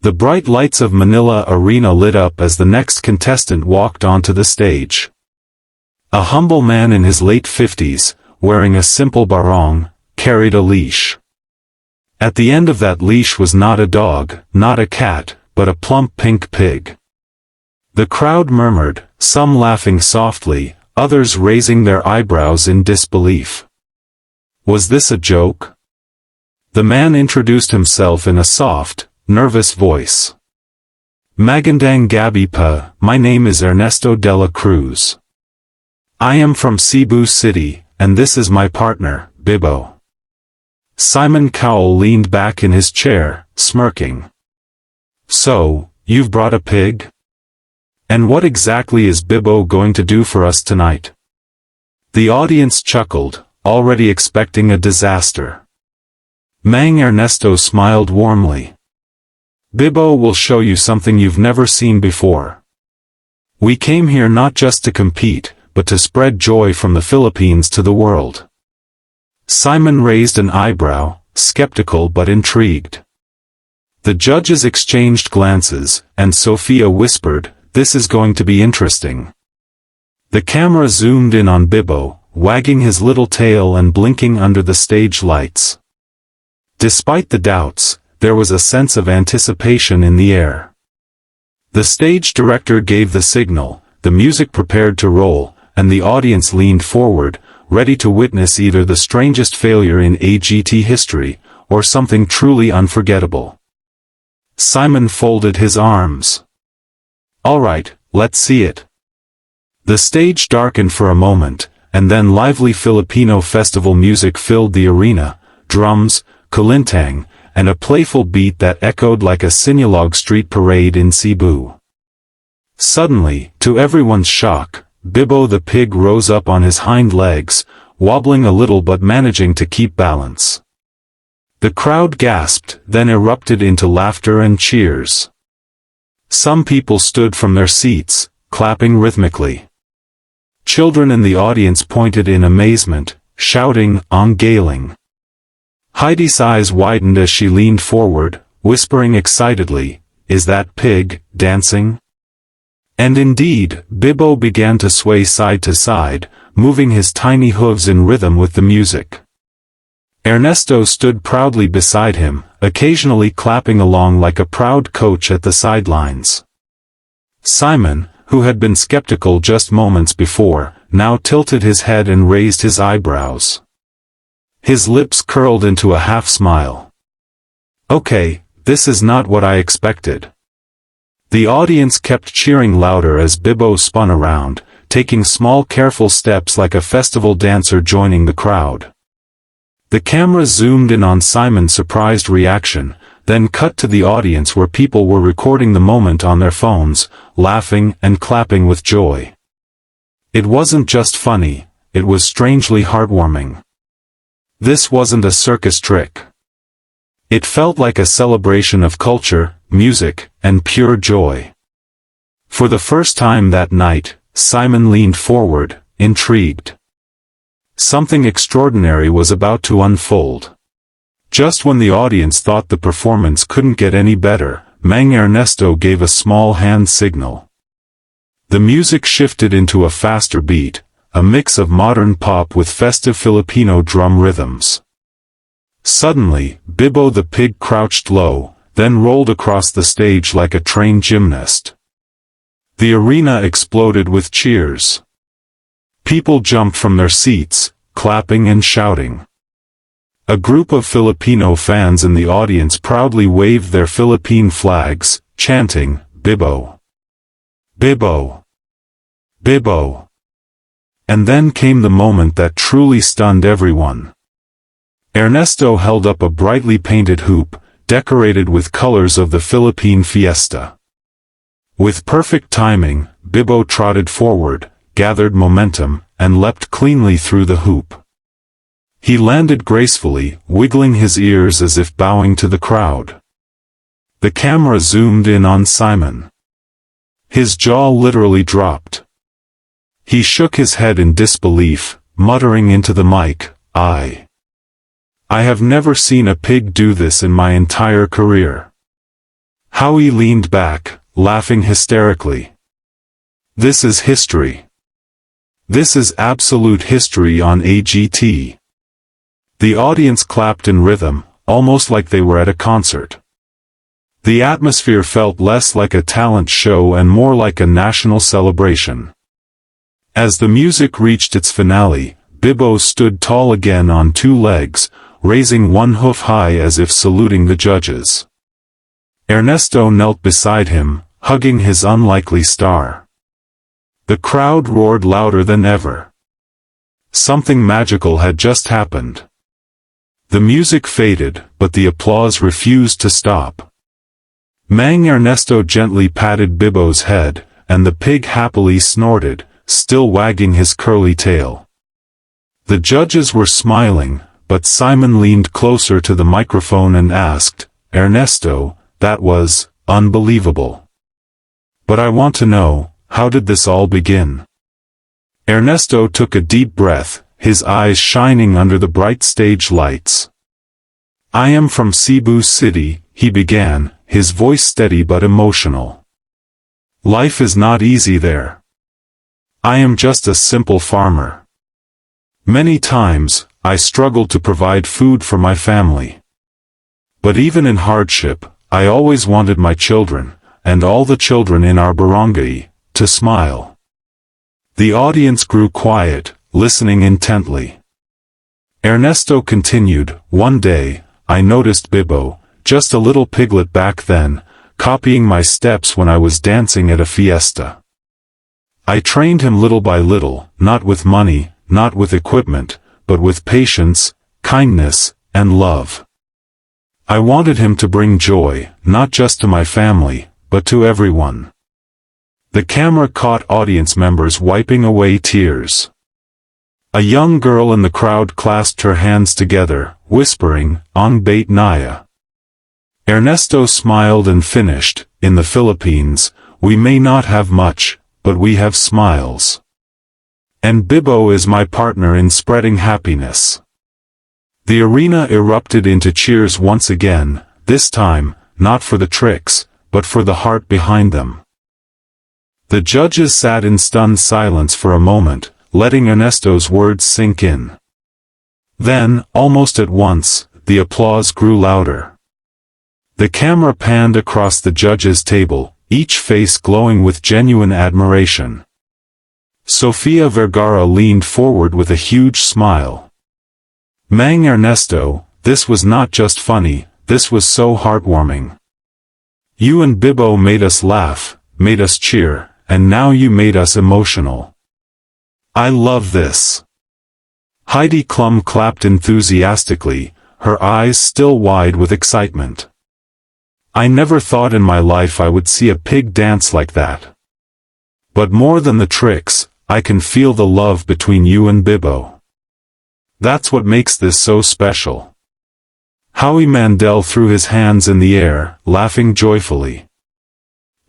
The bright lights of Manila Arena lit up as the next contestant walked onto the stage. A humble man in his late 50s, wearing a simple barong, carried a leash. At the end of that leash was not a dog, not a cat, but a plump pink pig. The crowd murmured, some laughing softly, others raising their eyebrows in disbelief. Was this a joke? The man introduced himself in a soft, nervous voice. Magandang gabi pa, my name is Ernesto de la Cruz. I am from Cebu City, and this is my partner, Bibo. Simon Cowell leaned back in his chair, smirking. So, you've brought a pig? And what exactly is Bibo going to do for us tonight? The audience chuckled, already expecting a disaster. Mang Ernesto smiled warmly. Bibo will show you something you've never seen before. We came here not just to compete, but to spread joy from the Philippines to the world. Simon raised an eyebrow, skeptical but intrigued. The judges exchanged glances, and Sophia whispered, "This is going to be interesting." The camera zoomed in on Bibo, wagging his little tail and blinking under the stage lights. Despite the doubts, there was a sense of anticipation in the air. The stage director gave the signal, the music prepared to roll, and the audience leaned forward, ready to witness either the strangest failure in AGT history, or something truly unforgettable. Simon folded his arms. All right, let's see it. The stage darkened for a moment, and then lively Filipino festival music filled the arena, drums, kulintang, and a playful beat that echoed like a Sinulog street parade in Cebu. Suddenly, to everyone's shock, Bibo the pig rose up on his hind legs, wobbling a little but managing to keep balance. The crowd gasped, then erupted into laughter and cheers. Some people stood from their seats, clapping rhythmically. Children in the audience pointed in amazement, shouting, "Ang galing." Heidi's eyes widened as she leaned forward, whispering excitedly, "Is that pig dancing?" And indeed, Bibo began to sway side to side, moving his tiny hooves in rhythm with the music. Ernesto stood proudly beside him, occasionally clapping along like a proud coach at the sidelines. Simon, who had been skeptical just moments before, now tilted his head and raised his eyebrows. His lips curled into a half-smile. Okay, this is not what I expected. The audience kept cheering louder as Bibo spun around, taking small careful steps like a festival dancer joining the crowd. The camera zoomed in on Simon's surprised reaction, then cut to the audience where people were recording the moment on their phones, laughing and clapping with joy. It wasn't just funny, it was strangely heartwarming. This wasn't a circus trick. It felt like a celebration of culture, music, and pure joy. For the first time that night, Simon leaned forward, intrigued. Something extraordinary was about to unfold. Just when the audience thought the performance couldn't get any better, Mang Ernesto gave a small hand signal. The music shifted into a faster beat, a mix of modern pop with festive Filipino drum rhythms. Suddenly, Bibo the pig crouched low, then rolled across the stage like a trained gymnast. The arena exploded with cheers. People jumped from their seats, clapping and shouting. A group of Filipino fans in the audience proudly waved their Philippine flags, chanting, "Bibo! Bibo! Bibo!" And then came the moment that truly stunned everyone. Ernesto held up a brightly painted hoop, decorated with colors of the Philippine fiesta. With perfect timing, Bibo trotted forward, gathered momentum, and leapt cleanly through the hoop. He landed gracefully, wiggling his ears as if bowing to the crowd. The camera zoomed in on Simon. His jaw literally dropped. He shook his head in disbelief, muttering into the mic, I have never seen a pig do this in my entire career. Howie leaned back, laughing hysterically. This is history. This is absolute history on AGT. The audience clapped in rhythm, almost like they were at a concert. The atmosphere felt less like a talent show and more like a national celebration. As the music reached its finale, Bibbo stood tall again on two legs, raising one hoof high as if saluting the judges. Ernesto knelt beside him, hugging his unlikely star. The crowd roared louder than ever. Something magical had just happened. The music faded, but the applause refused to stop. Mang Ernesto gently patted Bibbo's head, and the pig happily snorted, still wagging his curly tail. The judges were smiling, but Simon leaned closer to the microphone and asked, "Ernesto, that was unbelievable. But I want to know, how did this all begin?" Ernesto took a deep breath, his eyes shining under the bright stage lights. "I am from Cebu City," he began, his voice steady but emotional. "Life is not easy there. I am just a simple farmer. Many times, I struggled to provide food for my family. But even in hardship, I always wanted my children, and all the children in our barangay, to smile." The audience grew quiet, listening intently. Ernesto continued, "One day, I noticed Bibbo, just a little piglet back then, copying my steps when I was dancing at a fiesta. I trained him little by little, not with money, not with equipment, but with patience, kindness, and love. I wanted him to bring joy, not just to my family, but to everyone." The camera caught audience members wiping away tears. A young girl in the crowd clasped her hands together, whispering, "Ang bait naya." Ernesto smiled and finished, "In the Philippines, we may not have much, but we have smiles. And Bibbo is my partner in spreading happiness." The arena erupted into cheers once again, this time, not for the tricks, but for the heart behind them. The judges sat in stunned silence for a moment, letting Ernesto's words sink in. Then, almost at once, the applause grew louder. The camera panned across the judges' table, each face glowing with genuine admiration. Sofia Vergara leaned forward with a huge smile. "Mang Ernesto, this was not just funny, this was so heartwarming. You and Bibbo made us laugh, made us cheer, and now you made us emotional. I love this." Heidi Klum clapped enthusiastically, her eyes still wide with excitement. "I never thought in my life I would see a pig dance like that. But more than the tricks, I can feel the love between you and Bibbo. That's what makes this so special." Howie Mandel threw his hands in the air, laughing joyfully.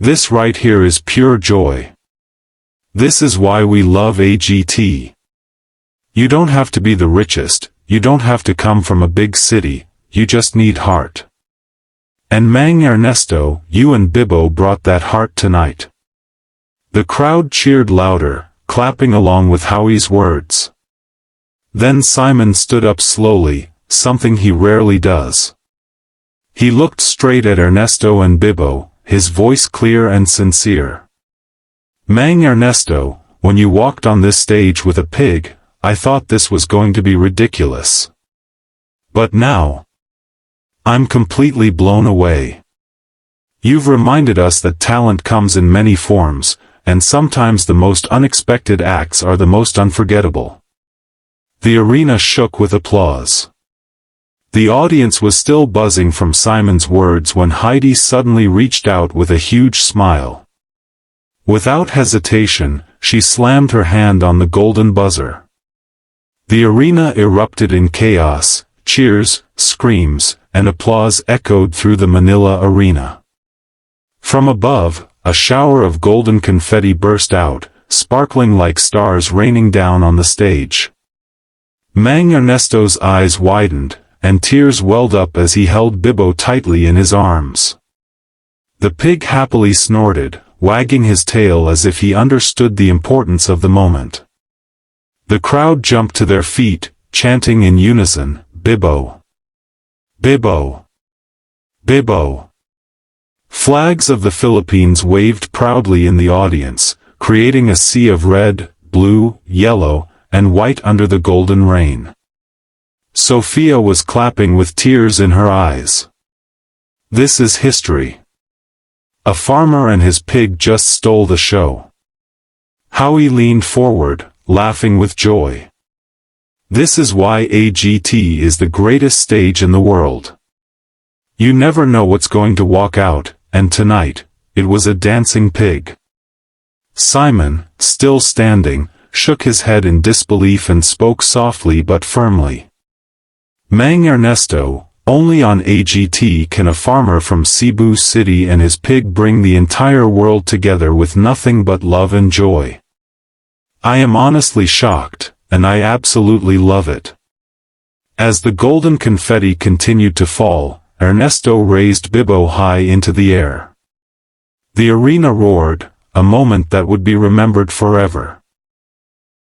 "This right here is pure joy. This is why we love AGT. You don't have to be the richest, you don't have to come from a big city, you just need heart. And Mang Ernesto, you and Bibbo brought that heart tonight." The crowd cheered louder, clapping along with Howie's words. Then Simon stood up slowly, something he rarely does. He looked straight at Ernesto and Bibbo, his voice clear and sincere. "Mang Ernesto, when you walked on this stage with a pig, I thought this was going to be ridiculous. But now, I'm completely blown away. You've reminded us that talent comes in many forms, and sometimes the most unexpected acts are the most unforgettable." The arena shook with applause. The audience was still buzzing from Simon's words when Heidi suddenly reached out with a huge smile. Without hesitation, she slammed her hand on the golden buzzer. The arena erupted in chaos, cheers, screams, and applause echoed through the Manila arena. From above, a shower of golden confetti burst out, sparkling like stars raining down on the stage. Mang Ernesto's eyes widened, and tears welled up as he held Bibbo tightly in his arms. The pig happily snorted, wagging his tail as if he understood the importance of the moment. The crowd jumped to their feet, chanting in unison, "Bibbo! Bibbo! Bibbo!" Flags of the Philippines waved proudly in the audience, creating a sea of red, blue, yellow, and white under the golden rain. Sophia was clapping with tears in her eyes. This is history. A farmer and his pig just stole the show. Howie leaned forward, laughing with joy. This is why AGT is the greatest stage in the world. You never know what's going to walk out, and tonight, it was a dancing pig. Simon, still standing, shook his head in disbelief and spoke softly but firmly. "Mang Ernesto, only on AGT can a farmer from Cebu City and his pig bring the entire world together with nothing but love and joy. I am honestly shocked, and I absolutely love it." As the golden confetti continued to fall, Ernesto raised Bibbo high into the air. The arena roared, a moment that would be remembered forever.